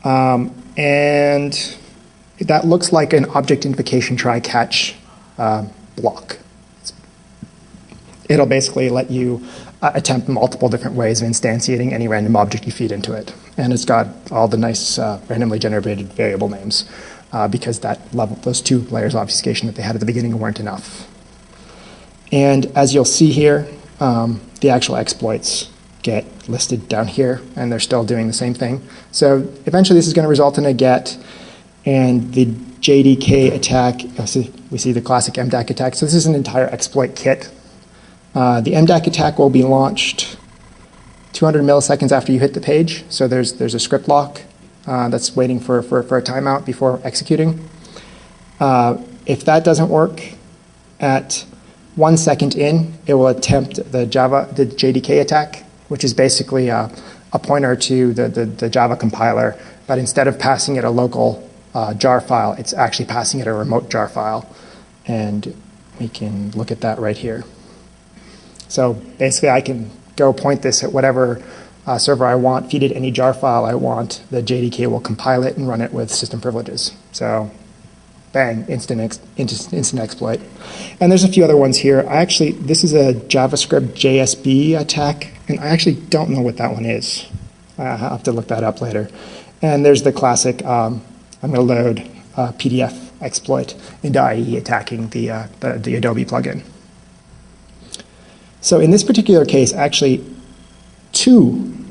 and that looks like an object invocation try-catch block. It'll basically let you attempt multiple different ways of instantiating any random object you feed into it. And it's got all the nice randomly generated variable names because those 2 layers of obfuscation that they had at the beginning weren't enough. And as you'll see here, the actual exploits get listed down here, and they're still doing the same thing. So eventually this is going to result in a get, and the JDK attack, we see the classic MDAC attack. So this is an entire exploit kit. The MDAC attack will be launched 200 milliseconds after you hit the page. So there's a script lock that's waiting for a timeout before executing. If that doesn't work, at 1 second in, it will attempt the JDK attack, which is basically a pointer to the Java compiler, but instead of passing it a local jar file, it's actually passing it a remote jar file. And we can look at that right here. So basically I can go point this at whatever server I want, feed it any jar file I want. The JDK will compile it and run it with system privileges. So bang, instant exploit. And there's a few other ones here. This is a JavaScript JSB attack, and I actually don't know what that one is. I'll have to look that up later. And there's the classic, I'm going to load PDF exploit into IE attacking the Adobe plugin. So in this particular case, actually, 2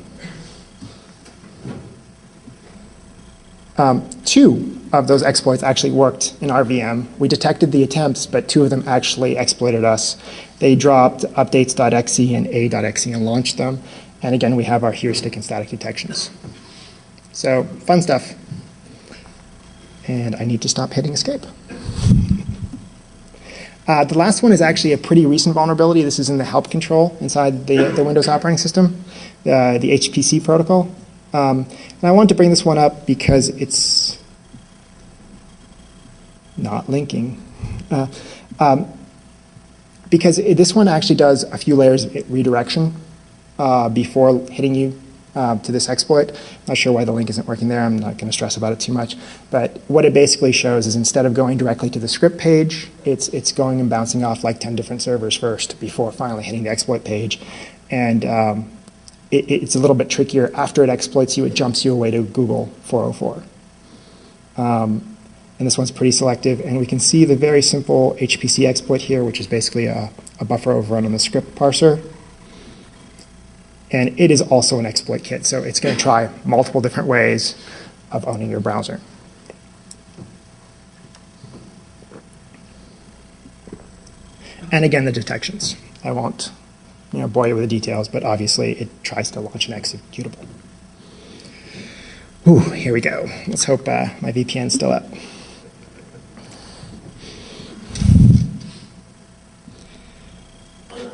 of those exploits actually worked in our VM. We detected the attempts, but 2 of them actually exploited us. They dropped updates.exe and a.exe and launched them. And again, we have our heuristic and static detections. So fun stuff. And I need to stop hitting escape. The last one is actually a pretty recent vulnerability. This is in the help control inside the Windows operating system, the HPC protocol. And I wanted to bring this one up because it's not linking. Because this one actually does a few layers of redirection before hitting you to this exploit. Not sure why the link isn't working there. I'm not going to stress about it too much. But what it basically shows is instead of going directly to the script page, it's going and bouncing off like 10 different servers first before finally hitting the exploit page. And it's a little bit trickier. After it exploits you, it jumps you away to Google 404. And this one's pretty selective. And we can see the very simple HPC exploit here, which is basically a buffer overrun on the script parser. And it is also an exploit kit, so it's going to try multiple different ways of owning your browser. And again, the detections. I won't bore you with the details, but obviously it tries to launch an executable. Ooh, here we go. Let's hope my VPN's still up.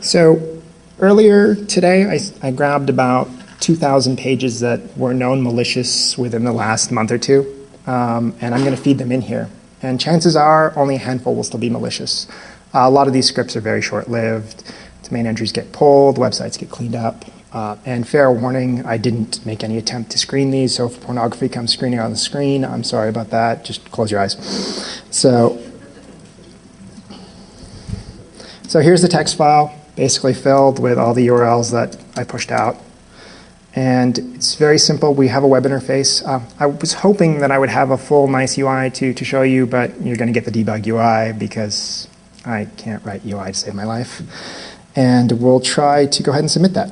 So earlier today, I grabbed about 2,000 pages that were known malicious within the last month or two, and I'm going to feed them in here. And chances are only a handful will still be malicious. A lot of these scripts are very short-lived. Domain entries get pulled, websites get cleaned up, And fair warning, I didn't make any attempt to screen these, so if pornography comes screening on the screen, I'm sorry about that. Just close your eyes. So here's the text file, basically filled with all the URLs that I pushed out. And it's very simple. We have a web interface. I was hoping that I would have a full nice UI to show you, but you're going to get the debug UI because I can't write UI to save my life. And we'll try to go ahead and submit that.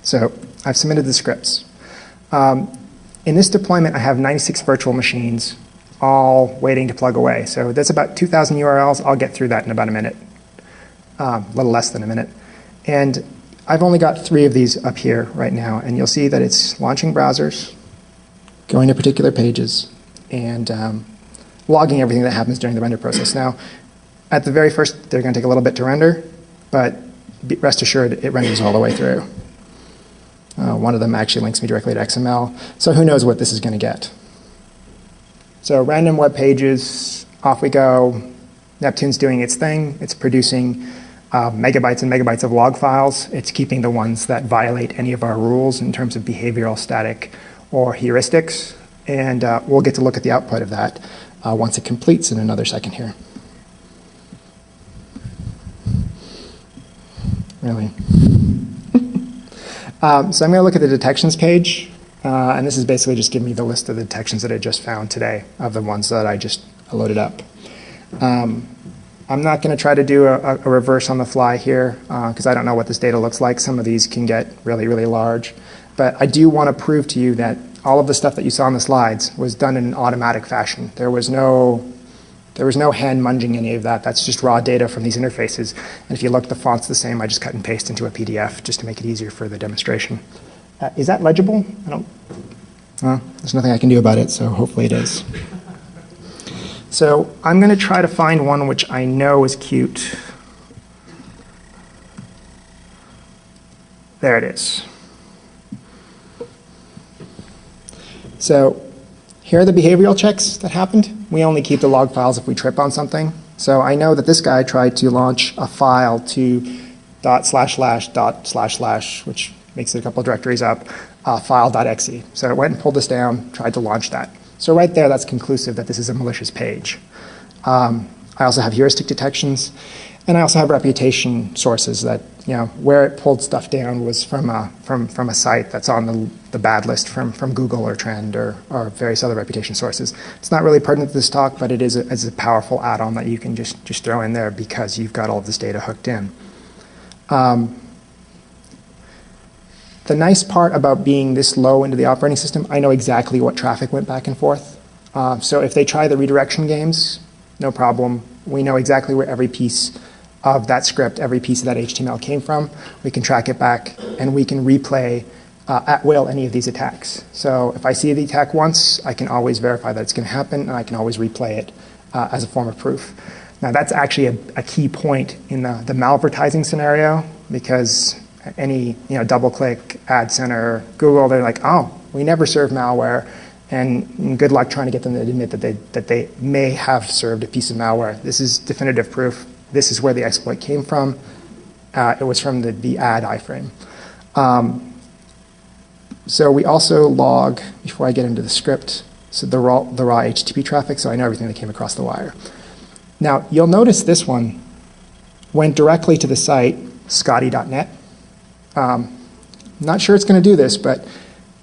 So I've submitted the scripts. In this deployment, I have 96 virtual machines, all waiting to plug away. So that's about 2,000 URLs. I'll get through that in about a minute, a little less than a minute. And I've only got 3 of these up here right now, and you'll see that it's launching browsers, going to particular pages, and logging everything that happens during the render process. Now, at the very first, they're going to take a little bit to render, but rest assured, it renders all the way through. One of them actually links me directly to XML, so who knows what this is going to get. So random web pages, off we go. Neptune's doing its thing. It's producing megabytes and megabytes of log files. It's keeping the ones that violate any of our rules in terms of behavioral, static, or heuristics. And we'll get to look at the output of that once it completes in another second here. Really? So I'm going to look at the detections page. And this is basically just giving me the list of the detections that I just found today of the ones that I just loaded up. I'm not going to try to do a reverse on the fly here because I don't know what this data looks like. Some of these can get really, really large. But I do want to prove to you that all of the stuff that you saw on the slides was done in an automatic fashion. There was no hand munging any of that. That's just raw data from these interfaces. And if you look, the font's the same. I just cut and paste into a PDF just to make it easier for the demonstration. Is that legible? There's nothing I can do about it, so hopefully it is. So I'm going to try to find one which I know is cute. There it is. So here are the behavioral checks that happened. We only keep the log files if we trip on something. So I know that this guy tried to launch a file to .//, which makes it a couple of directories up, file.exe. So it went and pulled this down, tried to launch that. So right there, that's conclusive that this is a malicious page. I also have heuristic detections, and I also have reputation sources that, where it pulled stuff down was from a site that's on the bad list from Google or Trend or various other reputation sources. It's not really pertinent to this talk, but it is a powerful add-on that you can just throw in there because you've got all of this data hooked in. The nice part about being this low into the operating system, I know exactly what traffic went back and forth. So if they try the redirection games, no problem. We know exactly where every piece of that script, every piece of that HTML came from. We can track it back, and we can replay at will any of these attacks. So if I see the attack once, I can always verify that it's going to happen, and I can always replay it as a form of proof. Now that's actually a key point in the malvertising scenario, because any DoubleClick, Ad Center, Google, they're like, oh, we never serve malware, and good luck trying to get them to admit that they may have served a piece of malware. This is definitive proof. This is where the exploit came from. It was from the ad iframe. So we also log, before I get into the script, so the raw HTTP traffic, so I know everything that came across the wire. Now, you'll notice this one went directly to the site, scotty.net. Not sure it's going to do this, but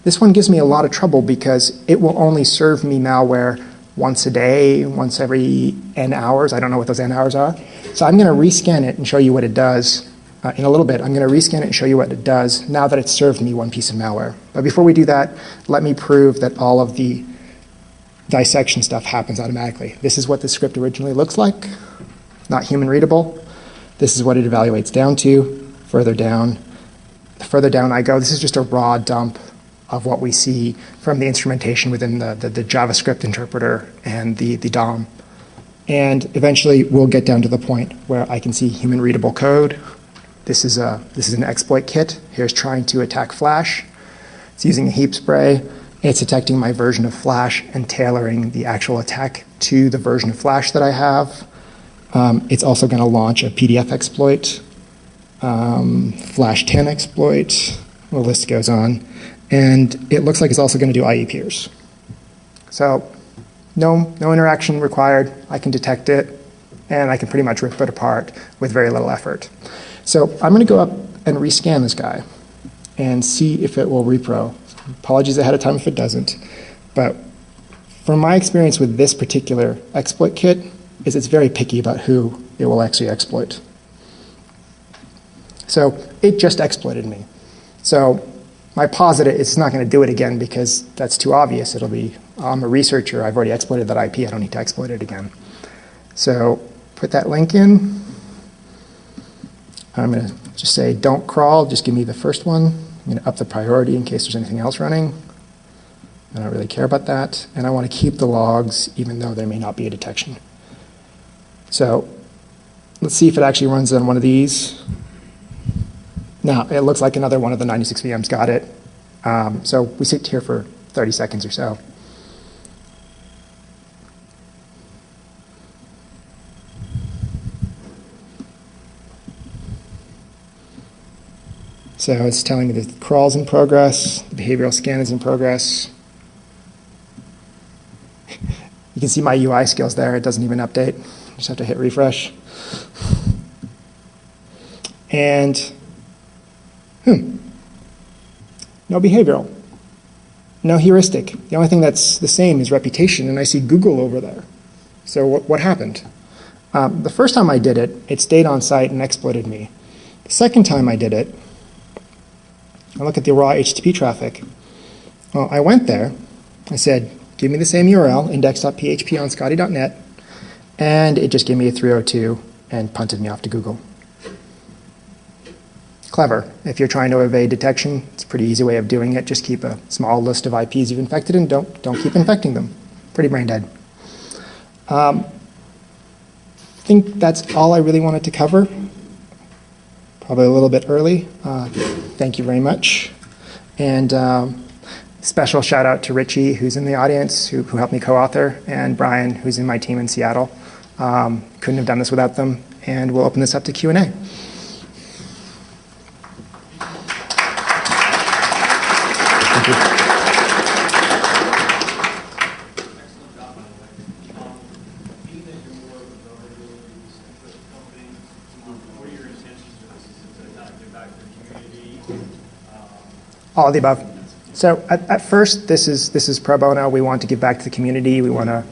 this one gives me a lot of trouble because it will only serve me malware once a day, once every n hours. I don't know what those n hours are. So I'm going to rescan it and show you what it does in a little bit. I'm going to rescan it and show you what it does now that it's served me one piece of malware. But before we do that, let me prove that all of the dissection stuff happens automatically. This is what the script originally looks like, not human readable. This is what it evaluates down to, further down. The further down I go, this is just a raw dump of what we see from the instrumentation within the JavaScript interpreter and the DOM. And eventually we'll get down to the point where I can see human readable code. This is an exploit kit. Here's trying to attack Flash. It's using a heap spray. It's detecting my version of Flash and tailoring the actual attack to the version of Flash that I have. It's also going to launch a PDF exploit Flash 10 exploit, the list goes on. And it looks like it's also going to do IE peers. So no interaction required. I can detect it, and I can pretty much rip it apart with very little effort. So I'm going to go up and rescan this guy and see if it will repro. Apologies ahead of time if it doesn't. But from my experience with this particular exploit kit, is it's very picky about who it will actually exploit. So it just exploited me. So my posit it's not going to do it again because that's too obvious. It'll be, I'm a researcher, I've already exploited that IP, I don't need to exploit it again. So put that link in. I'm going to just say don't crawl, just give me the first one. I'm going to up the priority in case there's anything else running. I don't really care about that. And I want to keep the logs even though there may not be a detection. So let's see if it actually runs on one of these. Now, it looks like another one of the 96 VMs got it. So we sit here for 30 seconds or so. So it's telling me the crawl's in progress, the behavioral scan is in progress. You can see my UI skills there. It doesn't even update. Just have to hit refresh. And no behavioral, no heuristic. The only thing that's the same is reputation, and I see Google over there. So what happened? The first time I did it, it stayed on site and exploited me. The second time I did it, I look at the raw HTTP traffic. Well, I went there. I said, give me the same URL, index.php on scotty.net, and it just gave me a 302 and punted me off to Google. Clever. If you're trying to evade detection, it's a pretty easy way of doing it. Just keep a small list of IPs you've infected and don't keep infecting them. Pretty brain dead. I think that's all I really wanted to cover. Probably a little bit early. Thank you very much. And special shout out to Richie, who's in the audience, who helped me co-author, and Brian, who's in my team in Seattle. Couldn't have done this without them. And we'll open this up to Q&A. All of the above. So at first, this is pro bono. We want to give back to the community. We want to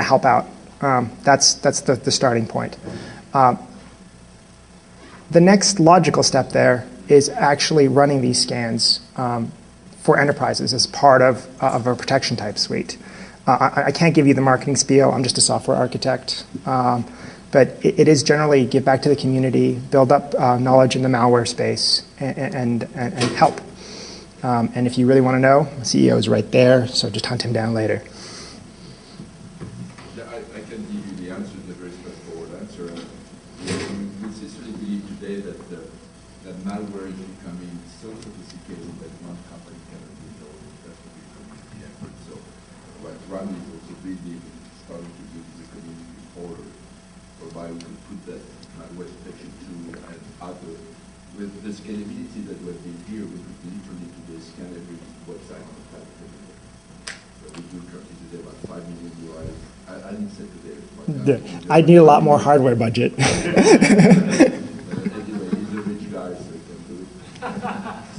help out. That's the starting point. The next logical step there is actually running these scans for enterprises as part of a protection type suite. I can't give you the marketing spiel. I'm just a software architect. But it is generally give back to the community, build up knowledge in the malware space, and help. And if you really want to know, the CEO is right there, so just hunt him down later. Yeah, I can give you the answer, the very straightforward answer. We consistently believe today that malware is becoming so sophisticated that one company cannot do all it. That's what we community effort. So what Rami is also building, starting to build the community portal, whereby we can put that malware detection tool and other. With the scalability that we're doing here, we could literally today scan every website on the planet. So we do currently today about 5 million UIs. I didn't say today. Yeah. I need a lot more hardware budget. Anyway, he's a rich guy, so he can do it.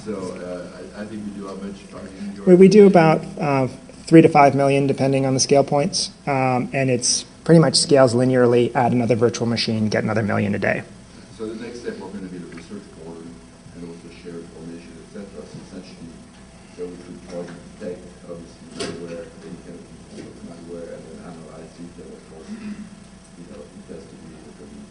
So I think we do how much? 5 million UIs? We do about 3 to 5 million, depending on the scale points. And it's pretty much scales linearly, add another virtual machine, get another million a day. So the next step, we're going to be the research portal and also share information, etc. So essentially, so we could try to detect, obviously, malware, any kind of malware, and then analyze it, and of course, investigate the community.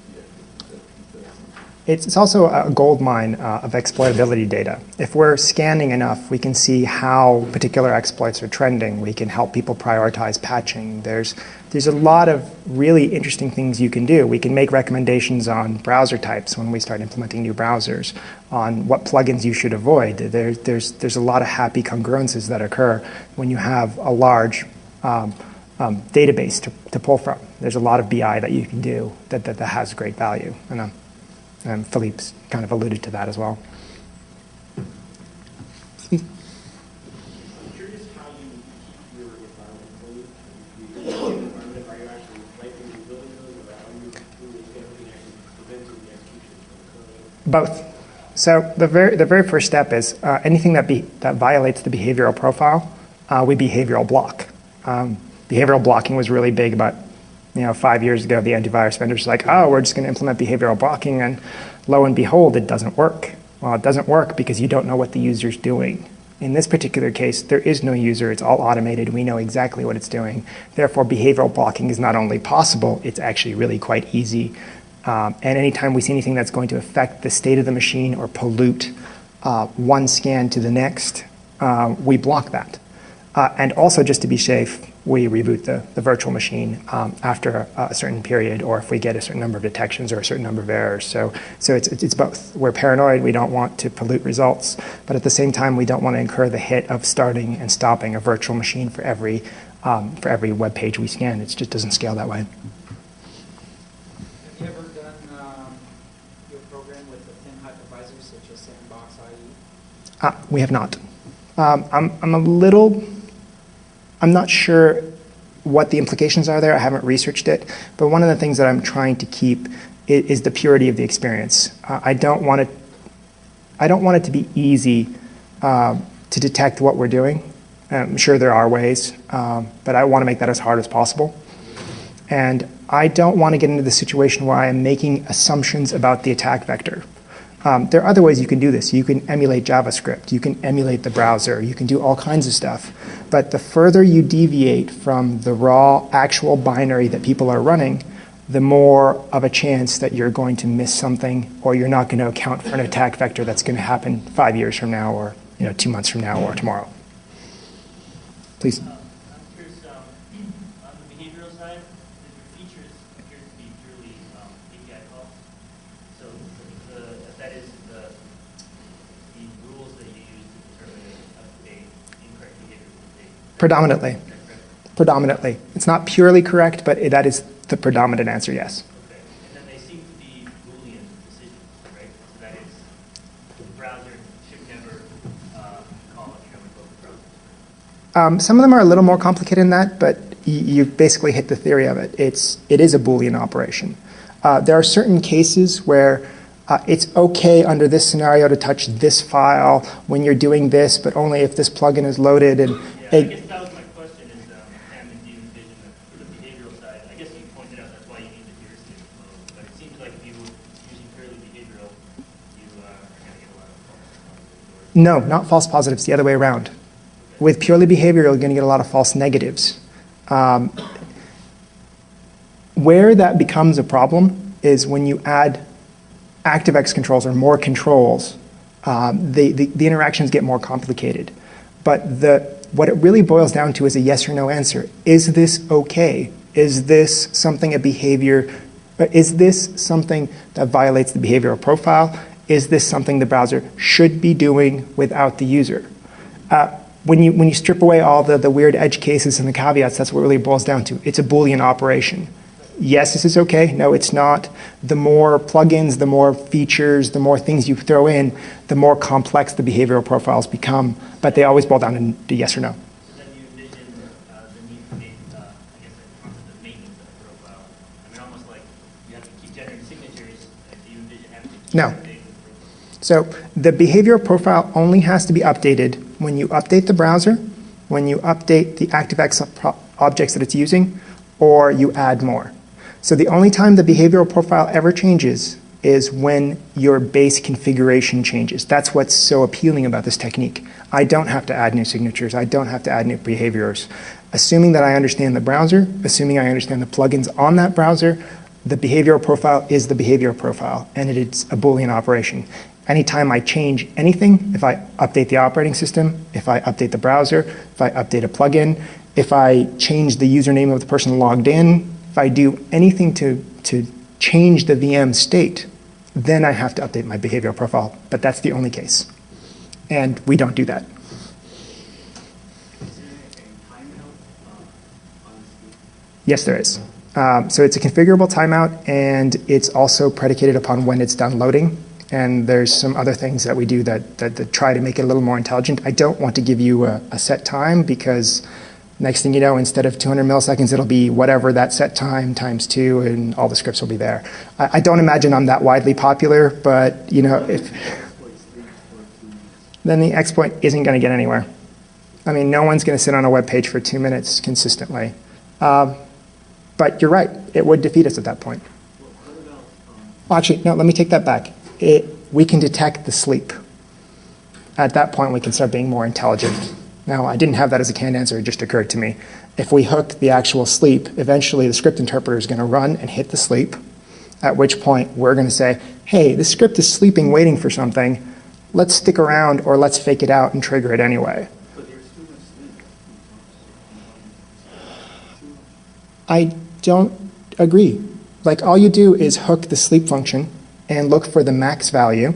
It's also a gold mine of exploitability data. If we're scanning enough, we can see how particular exploits are trending. We can help people prioritize patching. There's a lot of really interesting things you can do. We can make recommendations on browser types when we start implementing new browsers, on what plugins you should avoid. There's a lot of happy congruences that occur when you have a large database to pull from. There's a lot of BI that you can do that has great value. And And Philippe's kind of alluded to that as well. I'm curious how you keep your environment clean. If you keep the environment, are you actually wiping and building those, or how are you doing everything actually preventing the execution from occurring? Both. So the very first step is anything that violates the behavioral profile, we behavioral block. Behavioral blocking was really big about 5 years ago. The antivirus vendors were like, oh, we're just going to implement behavioral blocking, and lo and behold, it doesn't work. Well, it doesn't work because you don't know what the user's doing. In this particular case, there is no user. It's all automated. We know exactly what it's doing. Therefore, behavioral blocking is not only possible, it's actually really quite easy. And anytime we see anything that's going to affect the state of the machine or pollute one scan to the next, we block that. And also, just to be safe, we reboot the virtual machine after a certain period, or if we get a certain number of detections or a certain number of errors. So it's both. We're paranoid. We don't want to pollute results, but at the same time, we don't want to incur the hit of starting and stopping a virtual machine for every web page we scan. It just doesn't scale that way. Have you ever done your program with a thin hypervisor such as Sandbox IE? We have not. I'm not sure what the implications are there. I haven't researched it, but one of the things that I'm trying to keep is the purity of the experience. I don't want it to be easy to detect what we're doing. I'm sure there are ways, but I want to make that as hard as possible. And I don't want to get into the situation where I am making assumptions about the attack vector. There are other ways you can do this. You can emulate JavaScript. You can emulate the browser. You can do all kinds of stuff. But the further you deviate from the raw actual binary that people are running, the more of a chance that you're going to miss something, or you're not going to account for an attack vector that's going to happen 5 years from now, or 2 months from now, or tomorrow. Please. I'm curious, on the behavioral side, your features appear to be purely API calls. So that is the rules that you use to determine up-to-date, incorrect behavior up-to-date. Predominantly. Predominantly. It's not purely correct, but that is the predominant answer, yes. Okay. And then they seem to be Boolean decisions, right? So that is, the browser should never call if you haven't built the browser. Some of them are a little more complicated than that, but you basically hit the theory of it. It is a Boolean operation. There are certain cases where it's okay under this scenario to touch this file when you're doing this, but only if this plugin is loaded. And I guess that was my question is, Pam, do you envision that for the behavioral side, I guess you pointed out that's why you need the heuristic mode, but it seems like if you were using purely behavioral, you are going to get a lot of false positives. No, not false positives, the other way around. With purely behavioral, you're going to get a lot of false negatives. Where that becomes a problem is when you add ActiveX controls or more controls. The interactions get more complicated. But what it really boils down to is a yes or no answer. Is this okay? Is this something is this something that violates the behavioral profile? Is this something the browser should be doing without the user? When you strip away all the weird edge cases and the caveats, that's what it really boils down to. It's a Boolean operation. Yes, this is okay. No, it's not. The more plugins, the more features, the more things you throw in, the more complex the behavioral profiles become. But they always boil down to yes or no. So then you envision the need to make, I guess, the concept of maintenance of the profile. I mean, almost like you have to keep generating signatures. Do you envision having to keep No. updating the profile? So the behavioral profile only has to be updated when you update the browser, when you update the ActiveX objects that it's using, or you add more. So the only time the behavioral profile ever changes is when your base configuration changes. That's what's so appealing about this technique. I don't have to add new signatures. I don't have to add new behaviors. Assuming that I understand the browser, assuming I understand the plugins on that browser, the behavioral profile is the behavioral profile, and it's a Boolean operation. Anytime I change anything, if I update the operating system, if I update the browser, if I update a plugin, if I change the username of the person logged in, if I do anything to change the VM state, then I have to update my behavioral profile. But that's the only case. And we don't do that. Is there a timeout on the screen? Yes, there is. So it's a configurable timeout, and it's also predicated upon when it's done loading. And there's some other things that we do that try to make it a little more intelligent. I don't want to give you a set time, because next thing you know, instead of 200 milliseconds, it'll be whatever that set time times 2, and all the scripts will be there. I don't imagine I'm that widely popular, but if then the exploit isn't going to get anywhere. I mean, no one's going to sit on a web page for 2 minutes consistently. But you're right, it would defeat us at that point. Well, actually, no, let me take that back. We can detect the sleep. At that point, we can start being more intelligent. Now, I didn't have that as a canned answer, it just occurred to me. If we hook the actual sleep, eventually the script interpreter is going to run and hit the sleep, at which point we're going to say, hey, this script is sleeping, waiting for something. Let's stick around, or let's fake it out and trigger it anyway. But there's too much sleep. I don't agree. Like, all you do is hook the sleep function and look for the max value.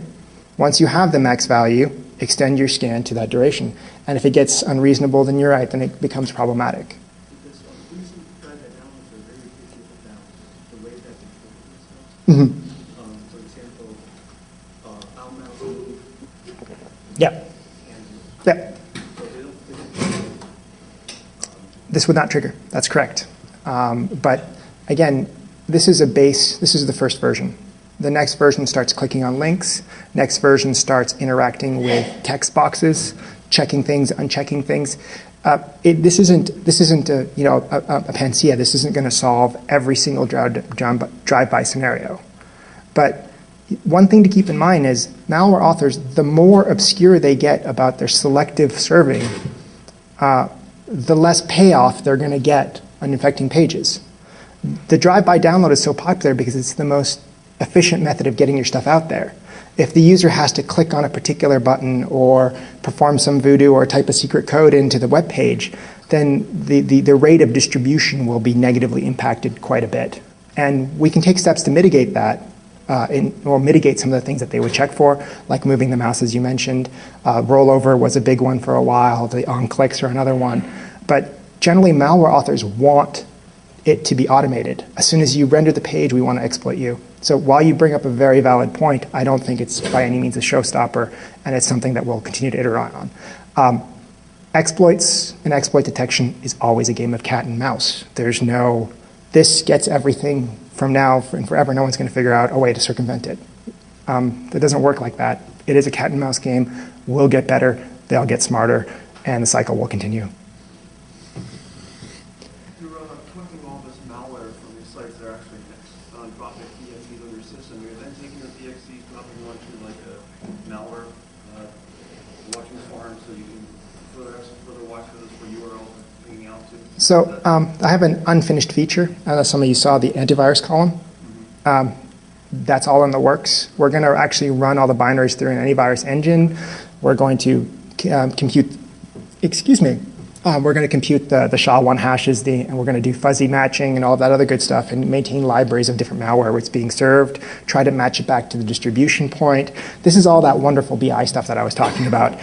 Once you have the max value, extend your scan to that duration. And if it gets unreasonable, then you're right, then it becomes problematic. Because recent data downloads are very appreciative now, the way that they interpret themselves. For example, our mouse move Yeah. and Yeah. so they don't This would not trigger. That's correct. But again, this is the first version. The next version starts clicking on links. Next version starts interacting with text boxes, checking things, unchecking things. This isn't a panacea. This isn't going to solve every single drive-by scenario. But one thing to keep in mind is malware authors, the more obscure they get about their selective serving, the less payoff they're going to get on infecting pages. The drive-by download is so popular because it's the most efficient method of getting your stuff out there. If the user has to click on a particular button or perform some voodoo or type a secret code into the web page, then the rate of distribution will be negatively impacted quite a bit. And we can take steps to mitigate that, or mitigate some of the things that they would check for, like moving the mouse, as you mentioned. Rollover was a big one for a while. The on-clicks are another one. But generally, malware authors want it to be automated. As soon as you render the page, we want to exploit you. So while you bring up a very valid point, I don't think it's by any means a showstopper, and it's something that we'll continue to iterate on. Exploits and exploit detection is always a game of cat and mouse. There's no, this gets everything from now and forever. No one's going to figure out a way to circumvent it. It doesn't work like that. It is a cat and mouse game. We'll get better, they'll get smarter, and the cycle will continue. You're collecting all this malware from these sites that are actually dropping EXEs on your system. You're then taking those EXEs, dropping them onto like a malware watching farm, so you can further watch for this for URLs and pinging out to. So I have an unfinished feature. I know some of you saw the antivirus column. That's all in the works. We're going to actually run all the binaries through an antivirus engine. We're going to compute the SHA-1 hashes, and we're going to do fuzzy matching and all of that other good stuff, and maintain libraries of different malware where it's being served, try to match it back to the distribution point. This is all that wonderful BI stuff that I was talking about.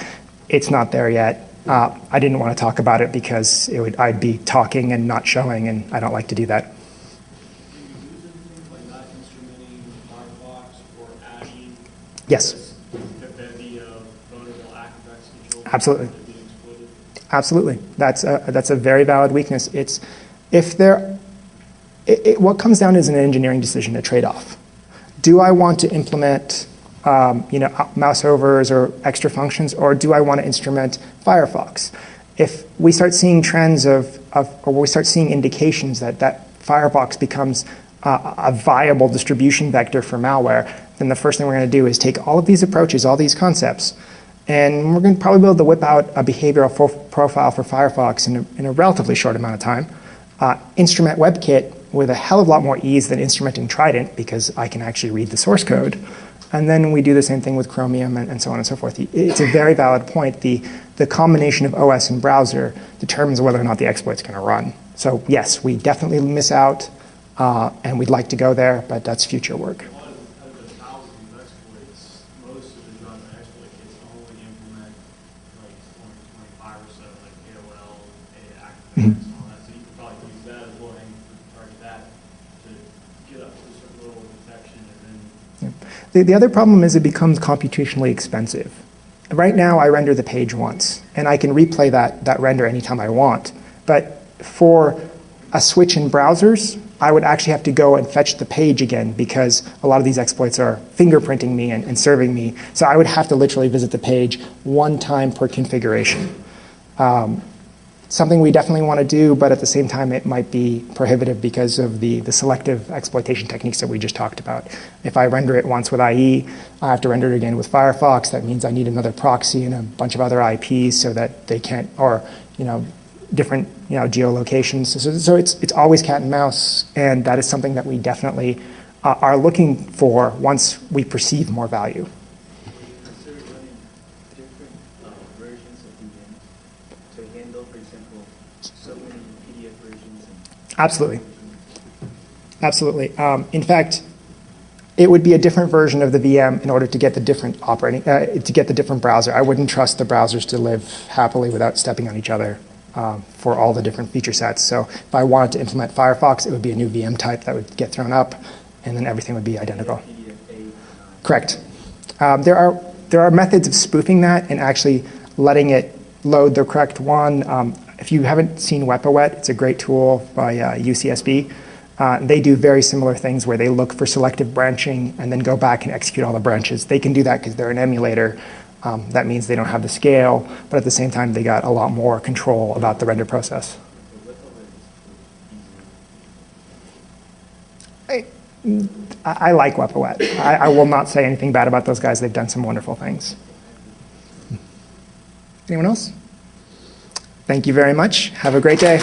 It's not there yet. I didn't want to talk about it because I'd be talking and not showing, and I don't like to do that. Do you use anything like not instrumenting Firefox or adding? Yes. Could that be a vulnerable active access control? Absolutely. Being exploited? Absolutely. That's a very valid weakness. What comes down is an engineering decision, a trade-off. Do I want to implement mouse overs or extra functions, or do I want to instrument Firefox? If we start seeing trends or we start seeing indications that Firefox becomes a viable distribution vector for malware, then the first thing we're going to do is take all of these approaches, all these concepts, and we're going to probably be able to whip out a behavioral profile for Firefox in a relatively short amount of time. Instrument WebKit with a hell of a lot more ease than instrumenting Trident, because I can actually read the source code. And then we do the same thing with Chromium and so on and so forth. It's a very valid point. The combination of OS and browser determines whether or not the exploit's going to run. So yes, we definitely miss out, and we'd like to go there, but that's future work. Out of the thousands of exploits, most of the Java exploit kits only implement like 20, 25 or so, like AOL, ActiveX, and all that. So you could probably use that as well and target that. The other problem is it becomes computationally expensive. Right now, I render the page once, and I can replay that render anytime I want. But for a switch in browsers, I would actually have to go and fetch the page again because a lot of these exploits are fingerprinting me and serving me. So I would have to literally visit the page one time per configuration. Something we definitely want to do, but at the same time it might be prohibitive because of the selective exploitation techniques that we just talked about. If I render it once with IE, I have to render it again with Firefox. That means I need another proxy and a bunch of other IPs so that they can't, or different geolocations. So it's always cat and mouse, and that is something that we definitely are looking for once we perceive more value. Consider running different versions of the game to handle, for example, so many PDF versions. Absolutely. Absolutely. In fact, it would be a different version of the VM in order to get the different to get the different browser. I wouldn't trust the browsers to live happily without stepping on each other for all the different feature sets. So if I wanted to implement Firefox, it would be a new VM type that would get thrown up, and then everything would be identical. Correct. There are methods of spoofing that and actually letting it load the correct one. If you haven't seen Wepawet, it's a great tool by UCSB. They do very similar things where they look for selective branching and then go back and execute all the branches. They can do that because they're an emulator. That means they don't have the scale, but at the same time, they got a lot more control about the render process. I like Wepawet. I will not say anything bad about those guys. They've done some wonderful things. Anyone else? Thank you very much. Have a great day.